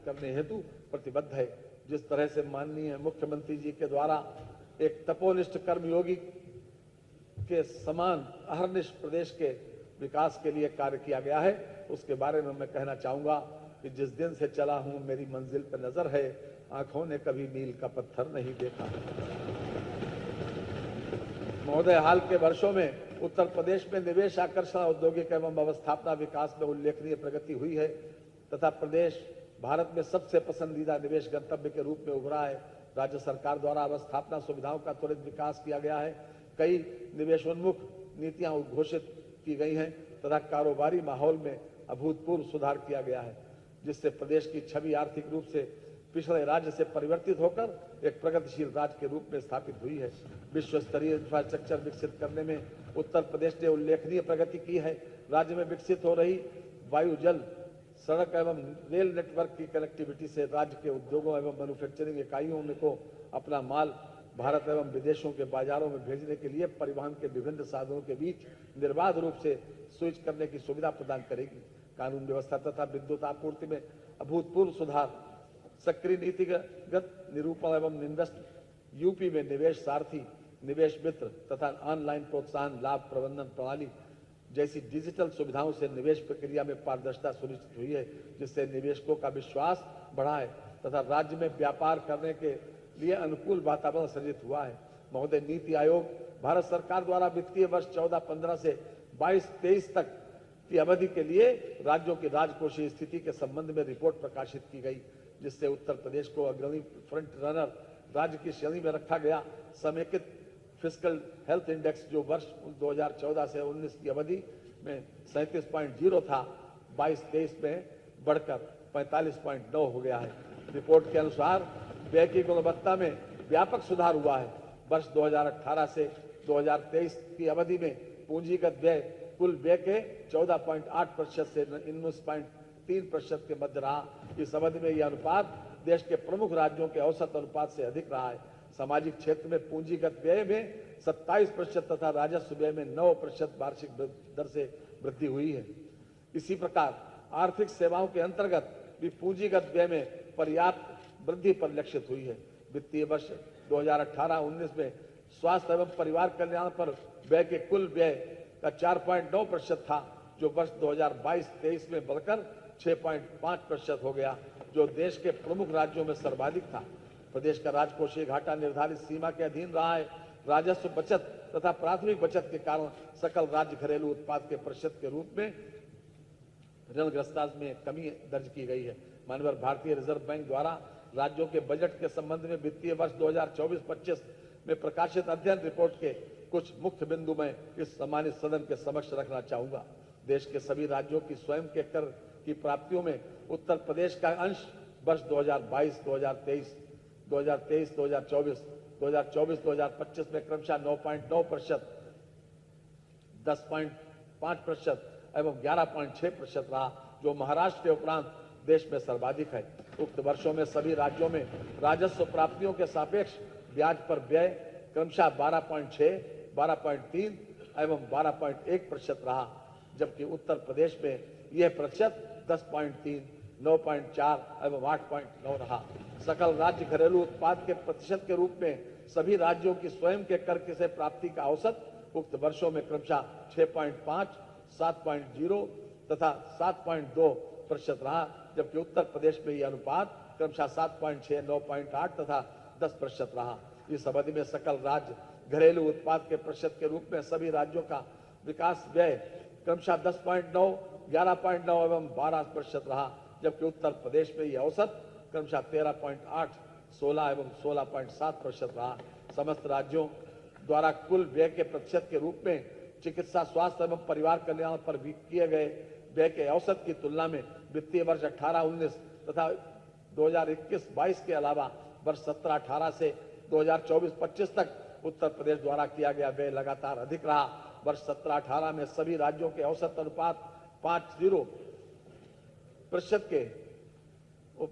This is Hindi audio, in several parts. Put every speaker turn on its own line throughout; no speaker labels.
करने हेतु प्रतिबद्ध है। जिस तरह से माननीय मुख्यमंत्री जी के द्वारा एक तपोनिष्ठ कर्मयोगी के समान अहर्निश प्रदेश के विकास के लिए कार्य किया गया है, उसके बारे में मैं कहना चाहूंगा कि जिस दिन से चला हूं मेरी मंजिल पर नजर है, आंखों ने कभी मील का पत्थर नहीं देखा। महोदय, हाल के वर्षों में उत्तर प्रदेश में निवेश आकर्षण, औद्योगिक एवं अवस्थापना विकास में उल्लेखनीय प्रगति हुई है तथा प्रदेश भारत में सबसे पसंदीदा निवेश गंतव्य के रूप में उभरा है। राज्य सरकार द्वारा अवस्थापना सुविधाओं का त्वरित विकास किया गया है। कई निवेशोन्मुख नीतियां उद्घोषित की गई हैं तथा कारोबारी माहौल में अभूतपूर्व सुधार किया गया है, जिससे प्रदेश की छवि आर्थिक रूप से पिछड़े राज्य से परिवर्तित होकर एक प्रगतिशील राज्य के रूप में स्थापित हुई है। विश्व स्तरीय इंफ्रास्ट्रक्चर विकसित करने में उत्तर प्रदेश ने उल्लेखनीय प्रगति की है। राज्य में विकसित हो रही वायु, जल, सड़क एवं रेल नेटवर्क की कनेक्टिविटी से राज्य के उद्योगों एवं मैन्युफैक्चरिंग इकाइयों में को अपना माल भारत एवं विदेशों के बाजारों में भेजने के लिए परिवहन के विभिन्न साधनों के बीच निर्बाध रूप से स्विच करने की सुविधा प्रदान करेगी। कानून व्यवस्था तथा विद्युत आपूर्ति में अभूतपूर्व सुधार, सक्रिय नीतिगत निरूपण एवं इन्वेस्ट, यूपी में निवेश सारथी, निवेश मित्र तथा ऑनलाइन प्रोत्साहन लाभ प्रबंधन प्रणाली जैसी डिजिटल सुविधाओं से निवेश प्रक्रिया में पारदर्शिता सुनिश्चित हुई है, जिससे निवेशकों का विश्वास बढ़ा है तथा राज्य में व्यापार करने के लिए अनुकूल वातावरण सृजित हुआ है। महोदय, नीति आयोग भारत सरकार द्वारा वित्तीय वर्ष 14-15 से 22-23 तक की अवधि के लिए राज्यों की राजकोषीय स्थिति के संबंध में रिपोर्ट प्रकाशित की गई, जिससे उत्तर प्रदेश को अग्रणी फ्रंट रनर राज्य की श्रेणी में रखा गया। समेकित फिस्कल हेल्थ इंडेक्स जो वर्ष 2014 से 19 की अवधि में 37.0 था, 22-23 में बढ़कर 45.9 हो गया है। रिपोर्ट के अनुसार व्यय की गुणवत्ता में व्यापक सुधार हुआ है। वर्ष 2018 से 2023 की अवधि में पूंजीगत व्यय कुल व्यय के 14.8% से 19.3% के मध्य रहा। इस अवधि में यह अनुपात देश के प्रमुख राज्यों के औसत अनुपात से अधिक रहा है। सामाजिक क्षेत्र में पूंजीगत व्यय में 27% तथा राजस्व व्यय में 9% वार्षिक दर से वृद्धि हुई है। इसी प्रकार आर्थिक सेवाओं के अंतर्गत भी पूंजीगत व्यय में पर्याप्त वृद्धि परिलक्षित हुई है। वित्तीय वर्ष 2018-19 में स्वास्थ्य एवं परिवार कल्याण पर व्यय के कुल व्यय का 4.9% था, जो वर्ष 2022-23 में बढ़कर 6.5% हो गया, जो देश के प्रमुख राज्यों में सर्वाधिक था। प्रदेश का राजकोषीय घाटा निर्धारित सीमा के अधीन रहा है। राजस्व बचत तथा प्राथमिक बचत के कारण सकल राज्य घरेलू उत्पाद के प्रतिशत के रूप में ऋणग्रस्तता में कमी दर्ज की गई है। माननीय भारतीय रिजर्व बैंक द्वारा राज्यों के बजट के संबंध में वित्तीय वर्ष 2024-25 में प्रकाशित अध्ययन रिपोर्ट के कुछ मुख्य बिंदु में इस सम्मानित सदन के समक्ष रखना चाहूंगा। देश के सभी राज्यों की स्वयं के कर की प्राप्तियों में उत्तर प्रदेश का अंश वर्ष 2022-2023, 2023-2024, 2024-2025 में क्रमशः 9.9%, 10.5% एवं 11.6% रहा, जो महाराष्ट्र के उपरांत देश में सर्वाधिक है। उक्त वर्षों में सभी राज्यों में राजस्व प्राप्तियों के सापेक्ष ब्याज पर व्यय क्रमशः 12.6, 12.3 एवं 12.1% रहा, जबकि उत्तर प्रदेश में यह प्रतिशत 10.3, 9.4 एवं 8.9 रहा। सकल राज्य घरेलू उत्पाद के प्रतिशत के रूप में सभी राज्यों की स्वयं के कर से प्राप्ति का औसत उक्त वर्षों में क्रमशः 6.5, 7.0 तथा 7.2% रहा, जबकि उत्तर प्रदेश में यह अनुपात क्रमशः 7.6, 9.8 तथा 10% रहा। इस अवधि में सकल राज्य घरेलू उत्पाद के प्रतिशत के रूप में सभी राज्यों का विकास व्यय क्रमशः 10.9, 11.9 एवं 12% रहा, जबकि उत्तर प्रदेश में यह औसत क्रमशः 13.8, 16 एवं 16.7% रहा। समस्त राज्यों द्वारा कुल व्यय के प्रतिशत के रूप में चिकित्सा, स्वास्थ्य एवं परिवार कल्याण पर भी किए गए व्यय के औसत की तुलना में वित्तीय वर्ष 18-19 तथा 2021-22 के अलावा वर्ष 17-18 से 2024-25 तक उत्तर प्रदेश द्वारा किया गया व्यय लगातार अधिक रहा। वर्ष 17-18 में सभी राज्यों के औसत अनुपात 5.0% के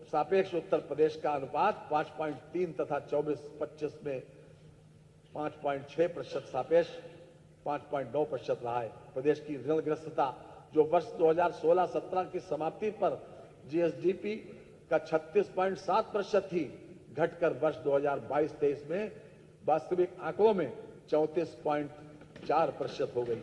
सापेक्ष उत्तर प्रदेश का अनुपात 5.3 तथा 24-25 में 5.6% सापेक्ष 5.9% रहा है। प्रदेश की ऋणग्रस्तता जो वर्ष 2016-17 की समाप्ति पर जीएसडीपी का 36.7% थी, घटकर वर्ष 2022-23 में वास्तविक आंकड़ों में 34.4% हो गई।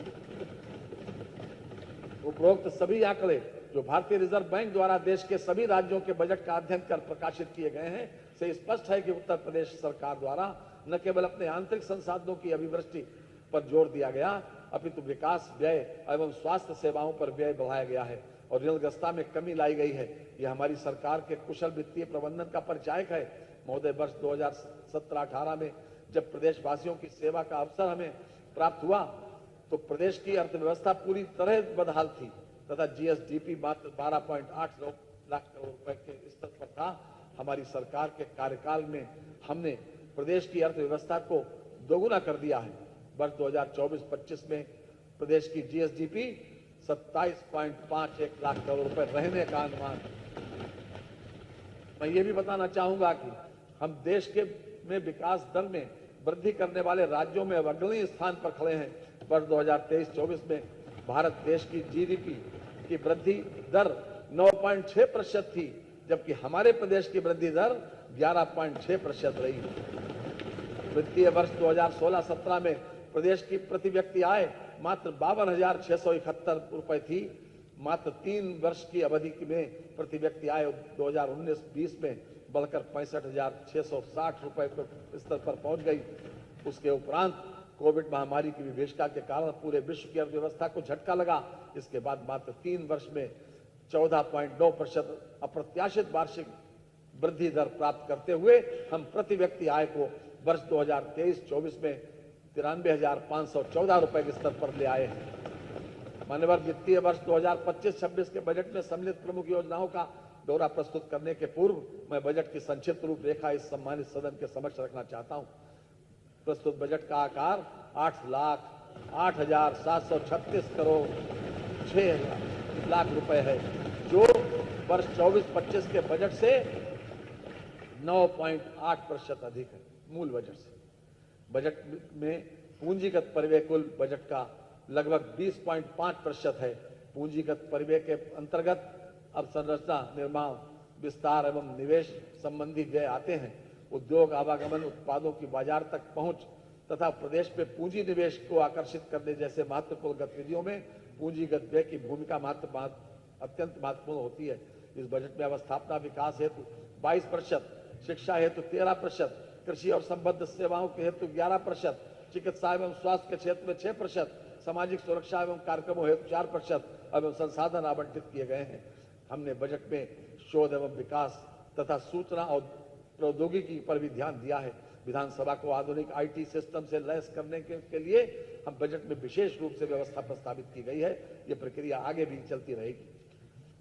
उपरोक्त सभी आंकड़े जो भारतीय रिजर्व बैंक द्वारा देश के सभी राज्यों के बजट का अध्ययन कर प्रकाशित किए गए हैं, से स्पष्ट है कि उत्तर प्रदेश सरकार द्वारा न केवल अपने आंतरिक संसाधनों की अभिवृद्धि पर जोर दिया गया, अपितु विकास व्यय एवं स्वास्थ्य सेवाओं पर व्यय बढ़ाया गया है और ऋणग्रस्तता में कमी लाई गई है। यह हमारी सरकार के कुशल वित्तीय प्रबंधन का परिचायक है। महोदय, वर्ष 2017-18 में जब प्रदेशवासियों की सेवा का अवसर हमें प्राप्त हुआ तो प्रदेश की अर्थव्यवस्था पूरी तरह बदहाल थी तथा जीएसडीपी मात्र 12.8 लाख करोड़ रुपए के स्तर पर था। हमारी सरकार के कार्यकाल में हमने प्रदेश की अर्थव्यवस्था को दोगुना कर दिया है। वर्ष 2024-25 में प्रदेश की जीएसडीपी 27.51 लाख करोड़ रुपए रहने का अनुमान। मैं ये भी बताना चाहूंगा कि हम देश के में विकास दर में वृद्धि करने वाले राज्यों में अग्रणी स्थान पर खड़े हैं। वर्ष 2023-24 में भारत देश की जीडीपी की वृद्धि दर 9.6% थी, जबकि हमारे प्रदेश की वृद्धि दर 11.6% रही। वित्तीय वर्ष 2016-17 में प्रदेश की प्रति व्यक्ति आय मात्र 52,671 रुपए थी। मात्र 3 वर्ष की अवधि में प्रति व्यक्ति आय 2019-20 में बढ़कर 65,660 रुपए के स्तर पर पहुंच गई। उसके उपरांत कोविड महामारी की विभीषिका के कारण पूरे विश्व की अर्थव्यवस्था को झटका लगा। इसके बाद मात्र 3 वर्ष में 14.9% अप्रत्याशित वार्षिक वृद्धि दर प्राप्त करते हुए हम प्रति व्यक्ति आय को वर्ष 2023-24 में 93,514 रुपए के स्तर पर ले आए हैं। मान्यवर, वित्तीय वर्ष 2025-26 के बजट में सम्मिलित प्रमुख योजनाओं का ब्यौरा प्रस्तुत करने के पूर्व मैं बजट की संक्षिप्त रूपरेखा इस सम्मानित सदन के समक्ष रखना चाहता हूं। प्रस्तुत बजट का आकार 8,08,736 करोड़ 6 लाख रुपए है, जो वर्ष 24-25 के बजट से 9.8% अधिक है मूल बजट से। बजट में पूंजीगत परिव्यय कुल बजट का लगभग 20.5% है। पूंजीगत परिव्यय के अंतर्गत अवसंरचना, निर्माण, विस्तार एवं निवेश संबंधी व्यय आते हैं। उद्योग, आवागमन, उत्पादों की बाजार तक पहुंच तथा प्रदेश में पूंजी निवेश को आकर्षित करने जैसे महत्वपूर्ण गतिविधियों में पूंजीगत व्यय की भूमिका अत्यंत महत्वपूर्ण होती है। इस बजट में अवस्थापना विकास हेतु 22%, शिक्षा हेतु 13%, कृषि और संबद्ध सेवाओं के हेतु 11%, चिकित्सा एवं स्वास्थ्य के क्षेत्र में 6%, सामाजिक सुरक्षा एवं कार्यक्रमों हेतु 4% एवं संसाधन आवंटित किए गए हैं। हमने बजट में शोध एवं विकास तथा सूचना और प्रौद्योगिकी पर भी ध्यान दिया है। विधानसभा को आधुनिक आईटी सिस्टम से लैस करने के लिए हम बजट में विशेष रूप से व्यवस्था प्रस्तावित की गई है। ये प्रक्रिया आगे भी चलती रहेगी।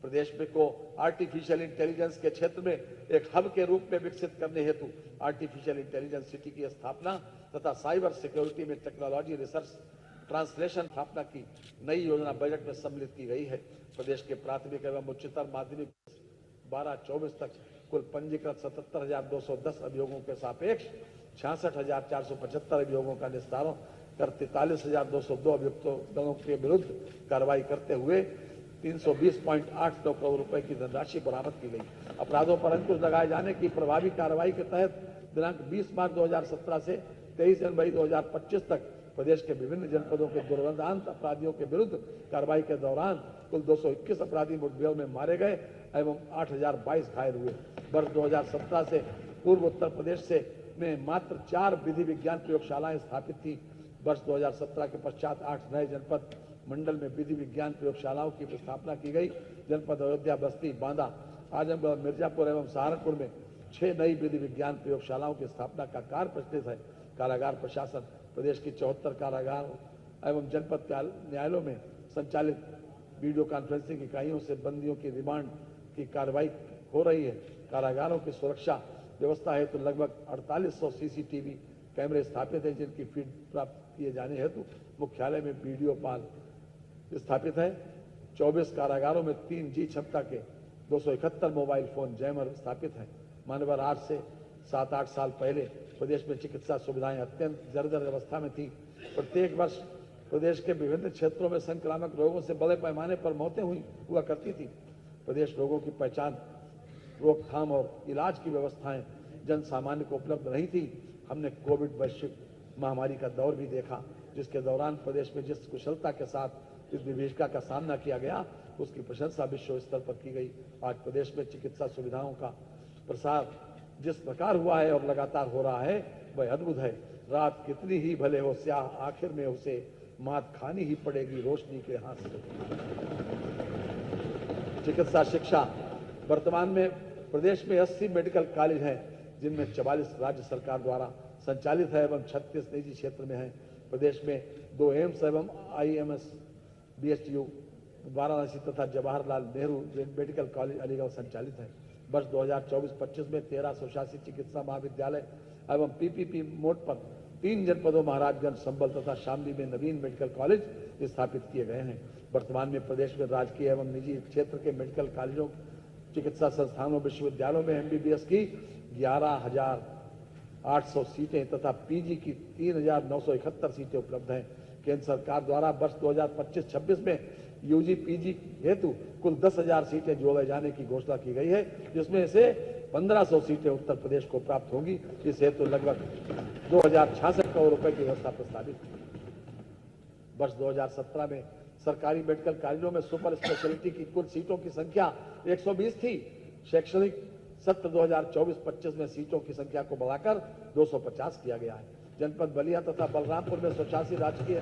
प्रदेश में को आर्टिफिशियल इंटेलिजेंस के क्षेत्र में एक हब के रूप में विकसित करने हेतु आर्टिफिशियल इंटेलिजेंस सिटी की स्थापना तथा साइबर सिक्योरिटी में टेक्नोलॉजी रिसर्च ट्रांसलेशन स्थापना की नई योजना बजट में सम्मिलित की गई है। प्रदेश के प्राथमिक एवं उच्चतर माध्यमिक 12-24 तक कुल पंजीकृत 77,210 अभियोगों के सापेक्ष 66,475 अभियोगों का निस्तारण कर 43,202 अभियुक्तों के विरुद्ध कार्रवाई करते हुए 320.89 करोड़ रुपए की धनराशि बरामद की गई। अपराधों पर अंकुश लगाए जाने की प्रभावी कार्रवाई के तहत दिनांक 20 मार्च 2017 से 23 जनवरी 2025 तक प्रदेश के विभिन्न जनपदों के दुर्दांत अपराधियों के विरुद्ध कार्रवाई के दौरान कुल 221 अपराधी मुठभेड़ में मारे गए एवं 8,022 घायल हुए। वर्ष 2017 से पूर्व उत्तर प्रदेश में मात्र 4 विधि विज्ञान प्रयोगशालाएं स्थापित थी। वर्ष 2017 के पश्चात 8 नए जनपद मंडल में विधि विज्ञान प्रयोगशालाओं की स्थापना की गई। जनपद अयोध्या, बस्ती, बांदा, आजमगढ़, मिर्जापुर एवं सहारनपुर में 6 नई विधि विज्ञान प्रयोगशालाओं की स्थापना का कार्य प्रचलित है। कारागार प्रशासन प्रदेश की 74 कारागार एवं जनपद न्यायालयों में संचालित वीडियो कॉन्फ्रेंसिंग इकाइयों से बंदियों की रिमांड की कार्रवाई हो रही है। कारागारों की सुरक्षा व्यवस्था हेतु लगभग 4800 सीसीटीवी कैमरे स्थापित हैं, जिनकी फीड प्राप्त किए जाने हेतु मुख्यालय में वीडियो पाल स्थापित है। 24 कारागारों में 3G क्षमता के 271 मोबाइल फोन जैमर स्थापित हैं। मानवर, आज से 7-8 साल पहले प्रदेश में चिकित्सा सुविधाएं अत्यंत जर्जर अवस्था में थी। प्रत्येक वर्ष प्रदेश के विभिन्न क्षेत्रों में संक्रामक रोगों से बड़े पैमाने पर मौतें हुआ करती थी। प्रदेश रोगों की पहचान रोकथाम और इलाज की व्यवस्थाएं जन सामान्य को उपलब्ध नहीं थी। हमने कोविड वैश्विक महामारी का दौर भी देखा, जिसके दौरान प्रदेश में जिस कुशलता के साथ इस विभीषिका का सामना किया गया, उसकी प्रशंसा विश्व स्तर पर की गई। आज प्रदेश में चिकित्सा सुविधाओं का प्रसार जिस प्रकार हुआ है और लगातार हो रहा है, वह अद्भुत है। रात कितनी ही भले हो स्याह, आखिर में उसे मात खानी ही पड़ेगी रोशनी के हाथ से। चिकित्सा शिक्षा वर्तमान में प्रदेश में 80 मेडिकल कॉलेज हैं, जिनमें 44 राज्य सरकार द्वारा संचालित है एवं 36 निजी क्षेत्र में है। प्रदेश में 2 एम्स एवं IMS BHU वाराणसी तथा जवाहरलाल नेहरू मेडिकल कॉलेज अलीगढ़ संचालित है। वर्ष 2024-25 में 13 स्वशासी चिकित्सा महाविद्यालय एवं PPP मोड पर 3 जनपदों महाराजगंज, संभल तथा शामली में नवीन मेडिकल कॉलेज स्थापित किए गए हैं। वर्तमान में प्रदेश में राजकीय एवं निजी क्षेत्र के मेडिकल कॉलेजों, चिकित्सा संस्थानों, विश्वविद्यालयों में MBBS की 11,800 सीटें तथा PG की 3,971 सीटें उपलब्ध हैं। केंद्र सरकार द्वारा वर्ष 2025-26 में UG PG हेतु कुल 10,000 सीटें जोड़े जाने की घोषणा की गई है, जिसमें से 1,500 सीटें उत्तर प्रदेश को प्राप्त होंगी। इस हेतु लगभग 2,066 करोड़ रुपए की व्यवस्था प्रस्तावित है। वर्ष 2017 में सरकारी मेडिकल कॉलेजों में सुपर स्पेशलिटी की कुल सीटों की संख्या 120 थी। शैक्षणिक सत्र 2024-25 में सीटों की संख्या को बढ़ाकर 250 किया गया है। जनपद बलिया तथा बलरामपुर में स्वशासी राजकीय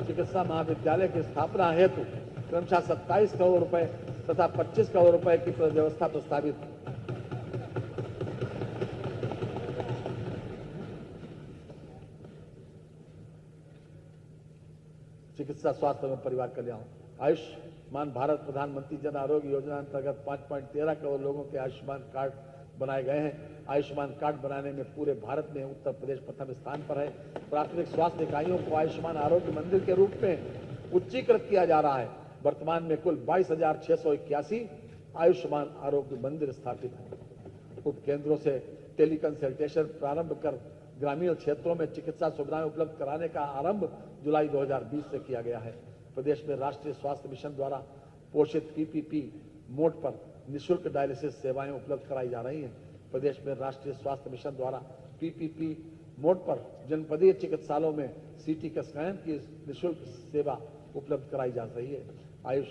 चिकित्सा महाविद्यालय की स्थापना हेतु क्रमशः 27 करोड़ रुपए तथा 25 करोड़ रुपए की व्यवस्था प्रस्तावित है। चिकित्सा, स्वास्थ्य एवं परिवार कल्याण। आयुष्मान भारत प्रधानमंत्री जन आरोग्य योजना अंतर्गत 5.13 करोड़ लोगों के आयुष्मान कार्ड बनाए गए हैं। आयुष्मान कार्ड बनाने में पूरे भारत में उत्तर प्रदेश प्रथम स्थान पर है। प्राथमिक स्वास्थ्य इकाइयों को आयुष्मान आरोग्य मंदिर के रूप में उच्चीकृत किया जा रहा है। वर्तमान में कुल 22,681 आयुष्मान आरोग्य मंदिर स्थापित हैं। उपकेंद्रों से टेलीकंसल्टेशन प्रारंभ कर ग्रामीण क्षेत्रों में चिकित्सा सुविधाएं उपलब्ध कराने का आरंभ जुलाई 2020 से किया गया है। प्रदेश में राष्ट्रीय स्वास्थ्य मिशन द्वारा पोषित PPP मोड पर निःशुल्क डायलिसिस सेवाएं उपलब्ध कराई जा रही हैं। प्रदेश में राष्ट्रीय स्वास्थ्य मिशन द्वारा PPP मोड पर जनपदीय चिकित्सालयों में CT स्कैन की निःशुल्क सेवा उपलब्ध कराई जा रही है। आयुष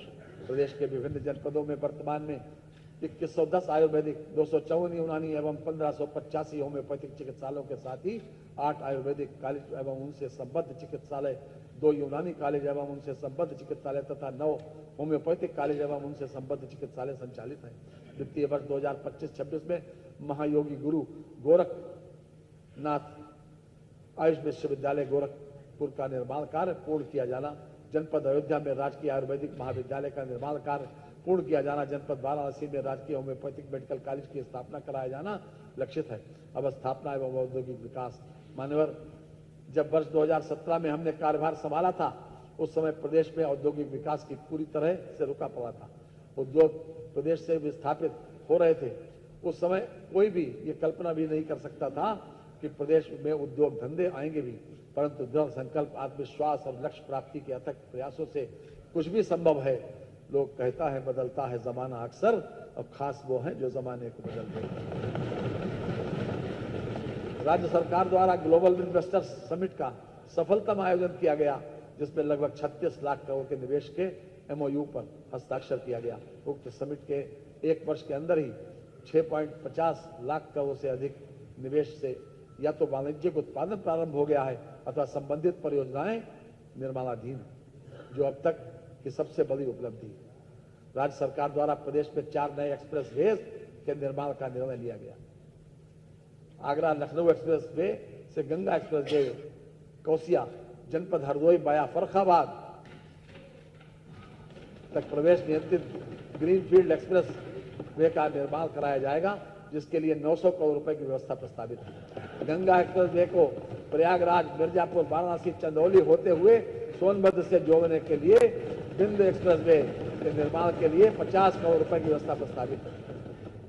प्रदेश के विभिन्न जनपदों में वर्तमान में 2110 आयुर्वेदिक, 254 यूनानी एवं 1585 होम्योपैथिक चिकित्सालयों के साथ ही 8 आयुर्वेदिक कॉलेज एवं उनसे संबद्ध चिकित्सालय, 2 यूनानी कॉलेज एवं उनसे संबद्ध चिकित्सालय तथा 9 होम्योपैथिक कॉलेज एवं उनसे संबद्ध चिकित्सालय संचालित हैं। वित्तीय वर्ष 2025-26 में महायोगी गुरु गोरखनाथ आयुष विश्वविद्यालय गोरखपुर का निर्माण कार्य पूर्ण किया जाना, जनपद अयोध्या में राजकीय आयुर्वेदिक महाविद्यालय का निर्माण कार्य पूर्ण किया जाना, जनपद वाराणसी में राजकीय होम्योपैथिक मेडिकल कॉलेज की स्थापना कराया जाना लक्षित है। अब स्थापना एवं औद्योगिक विकास। मान्यवर, जब वर्ष 2017 में हमने कार्यभार संभाला था, उस समय प्रदेश में औद्योगिक विकास की पूरी तरह से रुका पड़ा था। उद्योग प्रदेश से विस्थापित हो रहे थे। उस समय कोई भी ये कल्पना भी नहीं कर सकता था कि प्रदेश में उद्योग धंधे आएंगे भी, परंतु दृढ़ संकल्प, आत्मविश्वास और लक्ष्य प्राप्ति के अथक प्रयासों से कुछ भी संभव है। लोग कहता है बदलता है जमाना अक्सर, और खास वो हैं जो जमाने को बदल देते। राज्य सरकार द्वारा ग्लोबल इन्वेस्टर्स समिट का सफलतम आयोजन किया गया, जिसमें लगभग 36 लाख करोड़ के निवेश के MOU पर हस्ताक्षर किया गया। उक्त समिट के 1 वर्ष के अंदर ही 6.50 लाख करोड़ से अधिक निवेश से या तो वाणिज्यिक उत्पादन प्रारंभ हो गया है अथवा संबंधित परियोजनाएं निर्माणाधीन, जो अब तक की सबसे बड़ी उपलब्धि। राज्य सरकार द्वारा प्रदेश में 4 नए एक्सप्रेस वे के निर्माण का निर्णय लिया गया। आगरा लखनऊ एक्सप्रेस वे से गंगा एक्सप्रेस वे, कौसिया जनपद हरदोई बाया फर्रुखाबाद तक प्रवेश नियंत्रित ग्रीनफील्ड एक्सप्रेस वे का निर्माण कराया जाएगा, जिसके लिए 900 करोड़ रुपए की व्यवस्था प्रस्तावित है। गंगा एक्सप्रेस वे को प्रयागराज, मिर्जापुर, वाराणसी, चंदौली होते हुए सोनभद्र से जोड़ने के लिए बिंदु एक्सप्रेस वे के निर्माण के लिए 50 करोड़ रुपए की व्यवस्था प्रस्तावित है।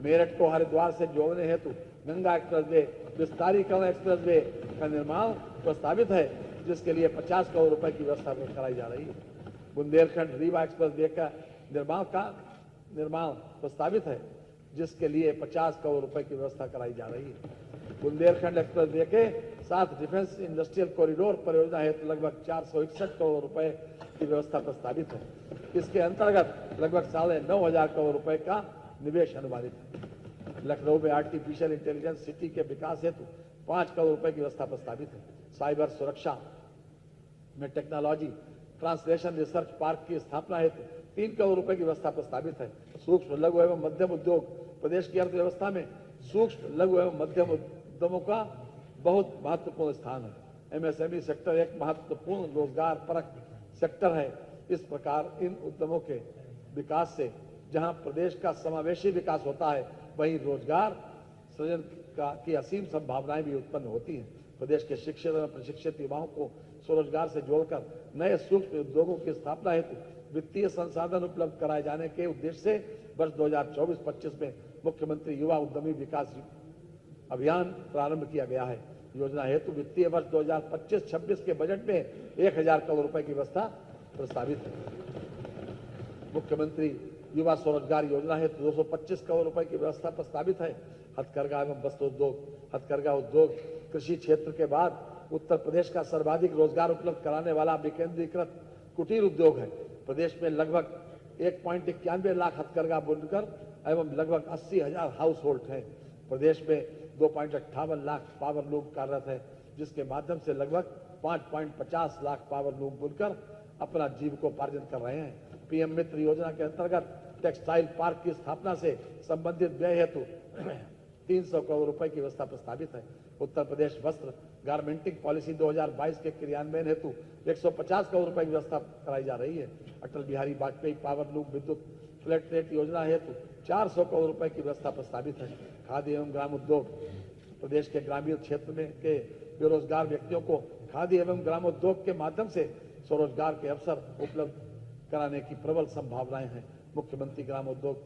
मेरठ को हरिद्वार से जोड़ने हेतु गंगा एक्सप्रेस वे विस्तारीकरण एक्सप्रेस वे का निर्माण प्रस्तावित है, जिसके लिए 50 करोड़ रुपए की व्यवस्था कराई जा रही है। बुंदेलखंड रीवा एक्सप्रेस वे का निर्माण प्रस्तावित है, जिसके लिए 50 करोड़ रुपए की व्यवस्था कराई जा रही है। बुंदेलखंड एक्सप्रेस वे के साथ डिफेंस इंडस्ट्रियल कॉरिडोर परियोजना हेतु लगभग 461 करोड़ रुपए की व्यवस्था प्रस्तावित है। इसके अंतर्गत लगभग 9,500 करोड़ रुपए का निवेश अनुमानित है। लखनऊ में आर्टिफिशियल इंटेलिजेंस सिटी के विकास हेतु 5 करोड़ रुपए की व्यवस्था प्रस्तावित है। साइबर सुरक्षा में टेक्नोलॉजी ट्रांसलेशन रिसर्च पार्क की स्थापना हेतु 3 करोड़ रुपए की व्यवस्था प्रस्तावित है। सूक्ष्म लघु एवं मध्यम उद्योग प्रदेश की अर्थव्यवस्था में सूक्ष्म लघु एवं मध्यम उद्यमों का बहुत महत्वपूर्ण स्थान है। एमएसएमई सेक्टर एक महत्वपूर्ण रोजगार परक सेक्टर है। इस प्रकार इन उद्यमों के विकास से जहां प्रदेश का समावेशी विकास होता है, वहीं रोजगार सृजन की असीम संभावनाएं भी उत्पन्न होती हैं। प्रदेश के शिक्षित एवं प्रशिक्षित युवाओं को स्वरोजगार से जोड़कर नए सूक्ष्म उद्योगों की स्थापना हेतु वित्तीय संसाधन उपलब्ध कराए जाने के उद्देश्य से वर्ष 2024-25 में मुख्यमंत्री युवा उद्यमी विकास अभियान प्रारंभ किया गया है। योजना हेतु वित्तीय वर्ष 2025-26 के बजट में 1,000 करोड़ रुपए की व्यवस्था प्रस्तावित है। मुख्यमंत्री युवा स्वरोजगार योजना हेतु 225 करोड़ रुपए की व्यवस्था प्रस्तावित है। हथकरघा एवं वस्त्रोद्योग, हथकरघा उद्योग कृषि क्षेत्र के बाद उत्तर प्रदेश का सर्वाधिक रोजगार उपलब्ध कराने वाला विकेंद्रीकृत कुटीर उद्योग है। प्रदेश में लगभग 1.91 लाख हथकरघा बुनकर एवं लगभग 80,000 हाउस होल्ड हैं। प्रदेश में 2.58 लाख पावर लूम कार्यरत है, जिसके माध्यम से लगभग 5.50 लाख पावर लूम बुनकर अपना जीविकोपार्जन कर रहे हैं। पीएम मित्र योजना के अंतर्गत टेक्सटाइल पार्क की स्थापना से संबंधित व्यय हेतु 300 करोड़ रुपए की व्यवस्था प्रस्तावित है। उत्तर प्रदेश वस्त्र गारमेंटिंग पॉलिसी 2022 के क्रियान्वयन हेतु 150 करोड़ रुपए की व्यवस्था कराई जा रही है। अटल बिहारी वाजपेयी पावर लूम विद्युत फ्लैट रेट योजना हेतु 400 करोड़ रुपए की व्यवस्था प्रस्तावित है। खादी एवं ग्राम उद्योग प्रदेश के ग्रामीण क्षेत्र में के बेरोजगार व्यक्तियों को खादी एवं ग्रामोद्योग के माध्यम से स्वरोजगार के अवसर उपलब्ध कराने की प्रबल संभावनाएं हैं। मुख्यमंत्री ग्रामोद्योग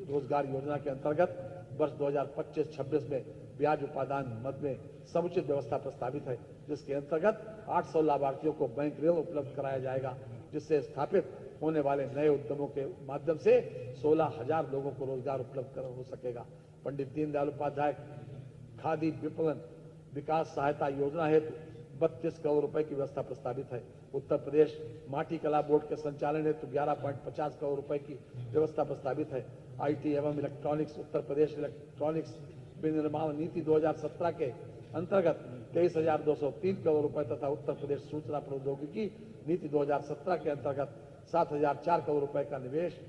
रोजगार योजना के अंतर्गत वर्ष 2025-26 में ब्याज उपादान मद में समुचित व्यवस्था प्रस्तावित है, जिसके अंतर्गत 800 लाभार्थियों को बैंक ऋण उपलब्ध कराया जाएगा, जिससे स्थापित होने वाले नए उद्यमों के माध्यम से 16,000 लोगों को रोजगार उपलब्ध हो सकेगा। पंडित दीनदयाल उपाध्याय खादी विपणन विकास सहायता योजना हेतु 32 करोड़ रुपए की व्यवस्था प्रस्तावित है। उत्तर प्रदेश माटी कला बोर्ड के संचालन हेतु 11.50 करोड़ रुपए की व्यवस्था प्रस्तावित है। आईटी एवं इलेक्ट्रॉनिक्स उत्तर प्रदेश इलेक्ट्रॉनिक्स विनिर्माण नीति 2017 के अंतर्गत 23,203 करोड़ रुपए तथा उत्तर प्रदेश सूचना प्रौद्योगिकी नीति 2017 के अंतर्गत 7,004 करोड़ रुपए का निवेश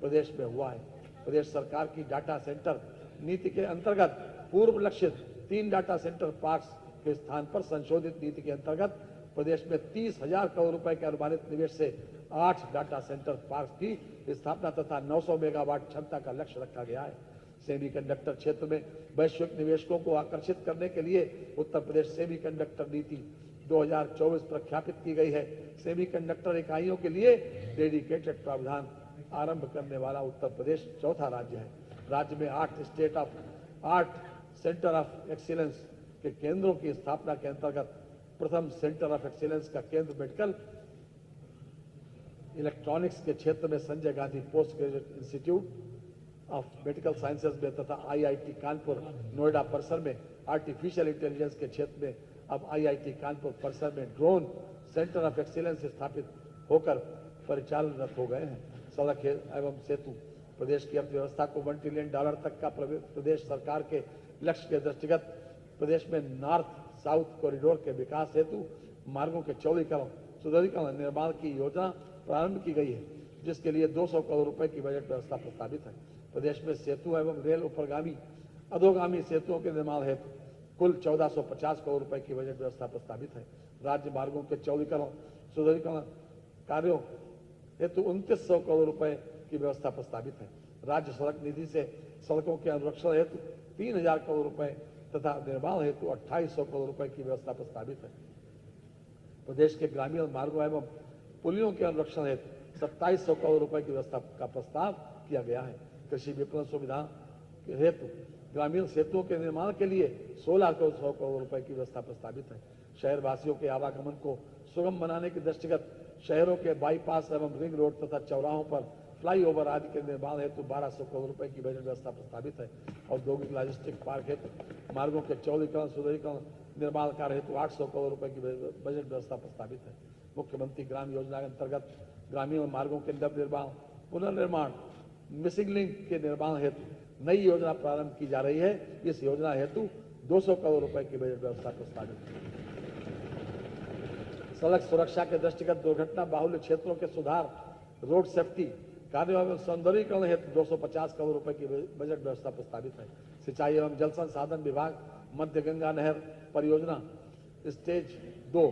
प्रदेश में हुआ है। प्रदेश सरकार की डाटा सेंटर नीति के अंतर्गत पूर्व लक्षित 3 डाटा सेंटर पार्क्स के स्थान पर संशोधित नीति के अंतर्गत प्रदेश में 30,000 करोड़ रुपए के अनुमानित निवेश से 8 डाटा सेंटर पार्क्स की स्थापना तथा 900 मेगावाट क्षमता का लक्ष्य रखा गया है। सेमीकंडक्टर क्षेत्र में वैश्विक निवेशकों को आकर्षित करने के लिए उत्तर प्रदेश सेमीकंडक्टर नीति 2024 प्रख्यापित की गई है। सेमीकंडक्टर इकाइयों के लिए डेडिकेटेड प्रावधान आरंभ करने वाला उत्तर प्रदेश चौथा राज्य है। राज्य में 8 सेंटर ऑफ एक्सीलेंस के केंद्रों की स्थापना के अंतर्गत प्रथम सेंटर ऑफ एक्सीलेंस का केंद्र मेडिकल इलेक्ट्रॉनिक्स के क्षेत्र में Sanjay Gandhi post graduate institute of medical sciences में तथा आईआईटी कानपुर नोएडा परिसर में आर्टिफिशियल इंटेलिजेंस के क्षेत्र में अब आईआईटी कानपुर परिसर में ड्रोन सेंटर ऑफ एक्सीलेंस स्थापित होकर परिचालनरत हो गए हैं। सड़क एवं सेतु प्रदेश की अर्थव्यवस्था को $1 ट्रिलियन तक का प्रदेश सरकार के लक्ष्य के दृष्टिगत प्रदेश में नॉर्थ साउथ कॉरिडोर के विकास हेतु मार्गों के चौड़ीकरण सुदृढ़ीकरण निर्माण की योजना प्रारंभ की गई है, जिसके लिए 200 करोड़ रुपए की बजट व्यवस्था प्रस्तावित है। प्रदेश में सेतु एवं रेल उपरगामी अधोगामी सेतुओं के निर्माण हेतु कुल 1450 करोड़ रुपए की बजट व्यवस्था प्रस्तावित है। राज्य मार्गों के चौड़ीकरण सुदृढ़ीकरण कार्यों हेतु 2900 करोड़ रुपए की व्यवस्था प्रस्तावित है। राज्य सड़क निधि से सड़कों के अनुरक्षण हेतु 3000 करोड़ रुपए तथा निर्माण हेतु 2800 करोड़ रुपए की व्यवस्था प्रस्तावित है। प्रदेश के ग्रामीण मार्गों एवं पुलियों के अनुरक्षण हेतु 2700 करोड़ रुपए की व्यवस्था का प्रस्ताव किया गया है। कृषि विपणन सुविधा के हेतु ग्रामीण सेतुओं के निर्माण के लिए 1600 करोड़ रुपए की व्यवस्था प्रस्तावित है। शहरवासियों के आवागमन को सुगम बनाने के दृष्टिगत शहरों के बाईपास एवं रिंग रोड तथा चौराहों पर फ्लाईओवर आदि के निर्माण हेतु 1200 करोड़ रुपए की बजट व्यवस्था प्रस्तावित है। औद्योगिक लॉजिस्टिक पार्क हेतु मार्गों के चौड़ीकरण सुदृढ़ीकरण निर्माण कार्य हेतु 800 करोड़ रुपए की बजट व्यवस्था प्रस्तावित है। मुख्यमंत्री ग्राम योजना के अंतर्गत ग्रामीण मार्गों के नवनिर्माण पुनर्निर्माण मिसिंग लिंक के निर्माण हेतु नई योजना प्रारंभ की जा रही है। इस योजना हेतु 200 करोड़ रुपए की बजट व्यवस्था प्रस्तावित है। सड़क सुरक्षा के दृष्टिगत दुर्घटना बाहुल्य क्षेत्रों के सुधार रोड सेफ्टी कार्यों एवं सौंदर्यीकरण हेतु 250 करोड़ रुपए की बजट व्यवस्था प्रस्तावित है। सिंचाई एवं जल संसाधन विभाग मध्य गंगा नहर परियोजना स्टेज 2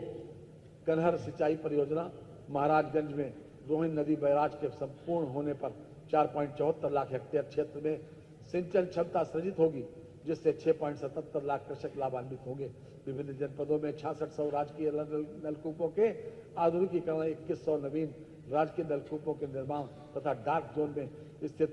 कनहर सिंचाई परियोजना महाराजगंज में रोहिन नदी बैराज के संपूर्ण होने पर 4.74 लाख हेक्टेयर क्षेत्र में सिंचन क्षमता सृजित होगी, जिससे 6.77 लाख कृषक लाभान्वित होंगे। विभिन्न जनपदों में 6600 राजकीय नलकूपों के आधुनिकीकरण, 2100 नवीन राजकीय नलकूपों के निर्माण तथा डार्क जोन में स्थित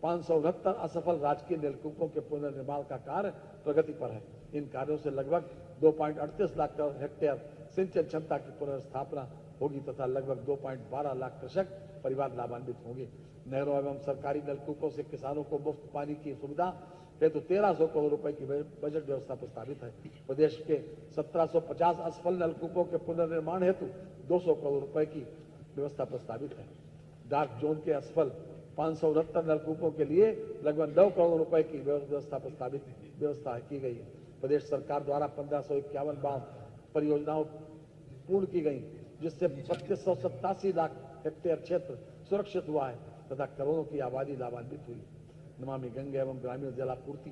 569 असफल राजकीय नलकूपों के पुनर्निर्माण का कार्य प्रगति पर है। इन कार्यों से लगभग 2.38 लाख हेक्टेयर सिंचन क्षमता की पुनर्स्थापना होगी तथा लगभग 2.12 लाख कृषक परिवार लाभान्वित होंगे। नहरों एवं सरकारी नलकूपों से किसानों को मुफ्त पानी की सुविधा हेतु 1300 करोड़ रुपए की बजट व्यवस्था प्रस्तावित है। प्रदेश के 1750 असफल नलकूपों के पुनर्निर्माण हेतु 200 करोड़ रुपए की व्यवस्था प्रस्तावित है। डार्क जोन के असफल 569 नलकूपों के लिए लगभग 9 करोड़ रुपए की व्यवस्था की गई है। प्रदेश सरकार द्वारा 1551 बांध परियोजनाओं पूर्ण की गई, जिससे 3287 लाख हेक्टेयर क्षेत्र सुरक्षित हुआ है तथा करोड़ों की आबादी लाभान्वित हुई। नमामि गंगे एवं ग्रामीण जलापूर्ति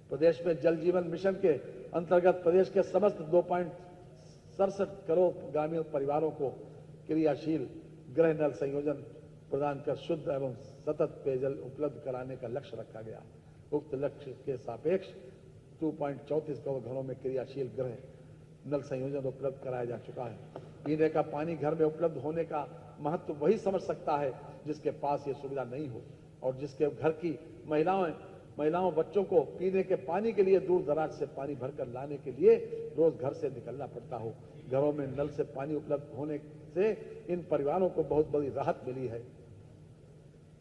प्रदेश में जल जीवन मिशन के अंतर्गत प्रदेश के समस्त 2.67 करोड़ ग्रामीण परिवारों को क्रियाशील गृह नल संयोजन प्रदान कर शुद्ध एवं सतत पेयजल उपलब्ध कराने का लक्ष्य रखा गया। उक्त लक्ष्य के सापेक्ष 2.34 करोड़ घरों में क्रियाशील गृह नल संयोजन उपलब्ध कराया जा चुका है। पीने का पानी घर में उपलब्ध होने का महत्व वही समझ सकता है जिसके पास ये सुविधा नहीं हो और जिसके घर की महिलाओं बच्चों को पीने के पानी के लिए दूर दराज से पानी भरकर लाने के लिए रोज घर से निकलना पड़ता हो। घरों में नल से पानी उपलब्ध होने से इन परिवारों को बहुत बड़ी राहत मिली है।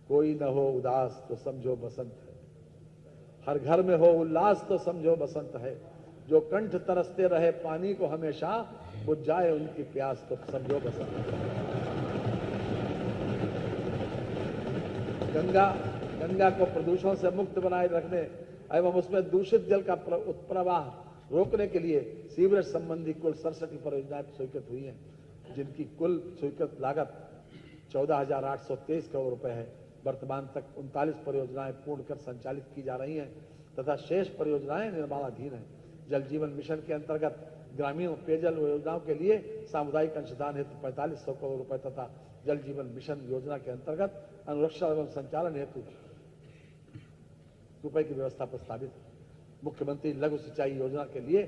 कोई न हो उदास तो समझो बसंत है, हर घर में हो उल्लास तो समझो बसंत है। जो कंठ तरसते रहे पानी को हमेशा, बुझ जाए उनकी प्यास तो समझो बसंत है। गंगा को प्रदूषण से मुक्त बनाए रखने एवं उसमें दूषित जल का उत्प्रवाह रोकने के लिए सीवरेज संबंधी कुल 67 परियोजनाएं स्वीकृत हुई हैं, जिनकी कुल स्वीकृत लागत 14,823 करोड़ रुपए है। वर्तमान तक 39 परियोजनाएं पूर्ण कर संचालित की जा रही हैं तथा शेष परियोजनाएं निर्माणाधीन हैं। जल जीवन मिशन के अंतर्गत ग्रामीण पेयजल योजनाओं के लिए सामुदायिक अंशदान हेतु 4500 करोड़ रुपए तथा जल जीवन मिशन योजना के अंतर्गत अनुरक्षण एवं संचालन हेतु रुपए की व्यवस्था प्रस्तावित है। मुख्यमंत्री लघु सिंचाई योजना के लिए